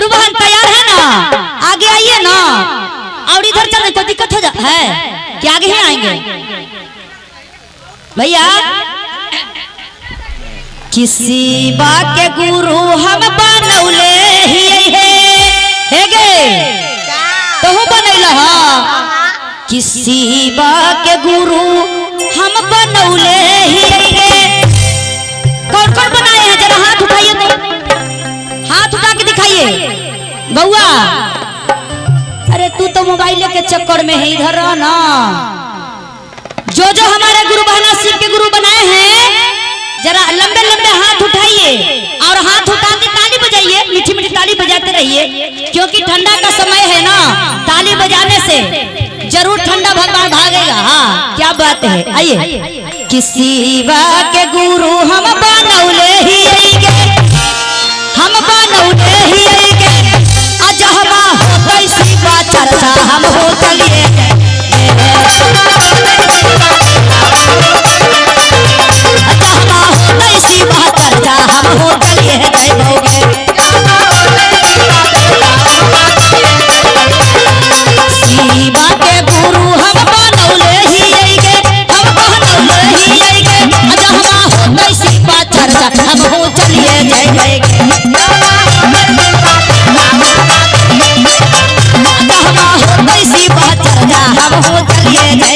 गुरु बहन तैयार है ना? आगे आइए ना। और इधर चलने तो दिक्कत हो जाता है कि आगे ही आएंगे भैया। किसी बा के गुरु हम बनौले ही है गे तो बनैला। किसी बा के गुरु हम बनौले ही है। कौन कौन बनाए हैं जरा हाथ उठाइए तो, हाथ उठा के दिखाइए बउआ। अरे तू तो मोबाइल के चक्कर में है, इधर रह ना। जो जो हमारे गुरु बहना शिव के गुरु बनाए हैं जरा लंबे लंबे हाथ उठाइए और हाथ उठा के ताली बजाइए, मीठी मीठी ताली बजाते रहिए क्योंकि ठंडा का समय है ना। ताली बजाने से जरूर ठंडा भगवान भागेगा। हाँ क्या बात है। आइए। किसी बा के गुरु हम बनौले ही गे, हम बनौले ही गे। अजहमा हो कैसी बात चर्चा हम हो चलिए। अजहमा हो कैसी बात चर्चा हम हो चलिए जय भोगे। शिवा के गुरु हम बनौले ही गे, हम बनौले ही गे। अजहमा हो कैसी बात चर्चा हम हो चलिए जय जय गे। कैसी बात चर्चा हम हो चलिए जय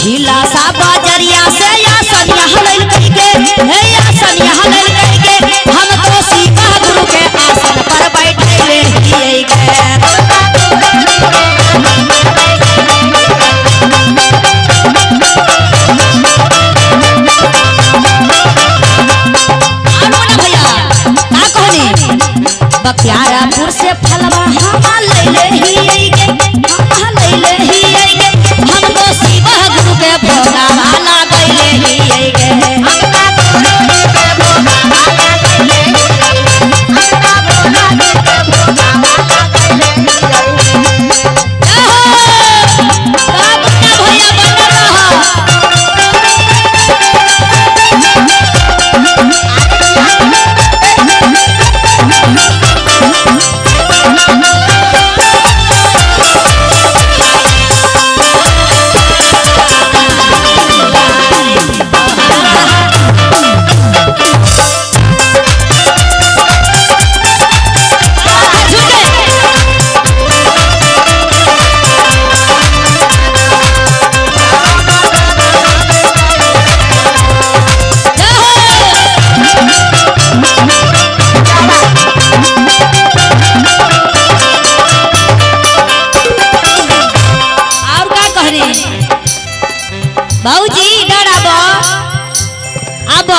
हिला सा बाजरिया से या सनिया हलल करके हे या सनिया हलल करके हम तो शिवा गुरु के आसन पर बैठे ले हिए गे। बख्तियारपुर से फलवा हम ले हिए गे, हम ले हिए गे। हम तो शिवा गुरु के भोला वाला गइले हिए गे। भौजी इधर अब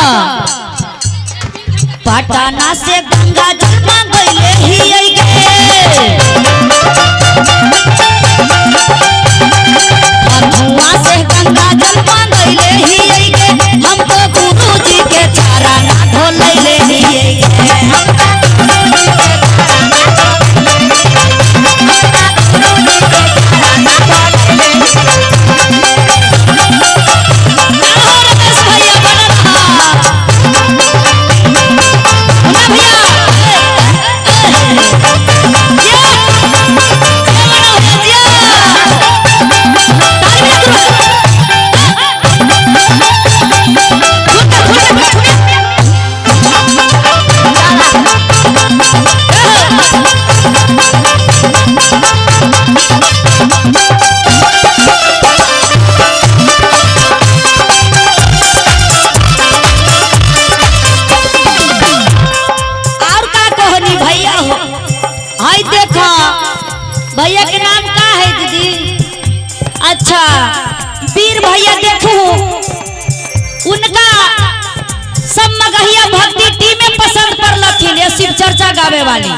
पटना से गंगा जल मांगले ही गे धुआं से गंगा जल मांगले ही गे हमको गुरुजी के चारा ना ढोलैले ही गे भैया के नाम का है दीदी? अच्छा वीर भैया देखो उनका सब मगहिया भक्ति टीम पसंद कर लथिन ये शिव चर्चा गावे वाली।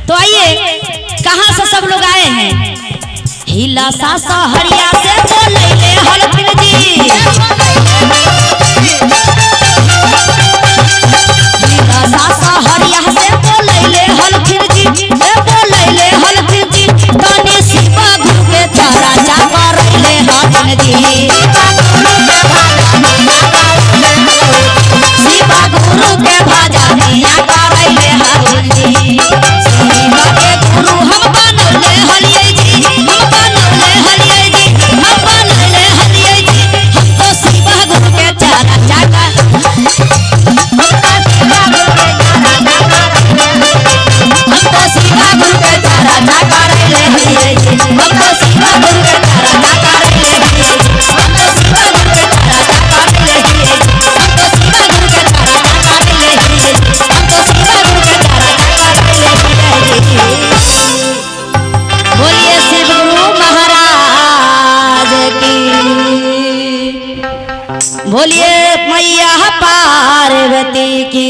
तो आइए कहां से सब लोग आए हैं? हिला सासा हरिया से बोलैले हलथिन जी हिला सासा हरिया से बोलैले हलथिन जी बोलैले हलथिन जी तनी शिवा गुरु के चारा चाका रैले हलथिन जी शिवा गुरु के भाजा दिया करैले हलथिन जी शिवा के गुरु हम बनौले हलियै जी हम बनौले हलियै जी हम बनौले हलियै जी हम तो शिवा गुरु के चारा चाका हमको शिवा गुरु के चारा चाका रैले हलियै जी हमको शिवा गुरु के चारा चाका रैले हलियै जी हमको शिवा गुरु के चारा चाका रैले हलियै जी हमको शिवा गुरु के चारा चाका रैले हलियै जी हमको शिवा गुरु के चारा चाका रैले हलियै जी। बोलिए शिव गुरु महाराज की बोलिए मैया पार्वती की।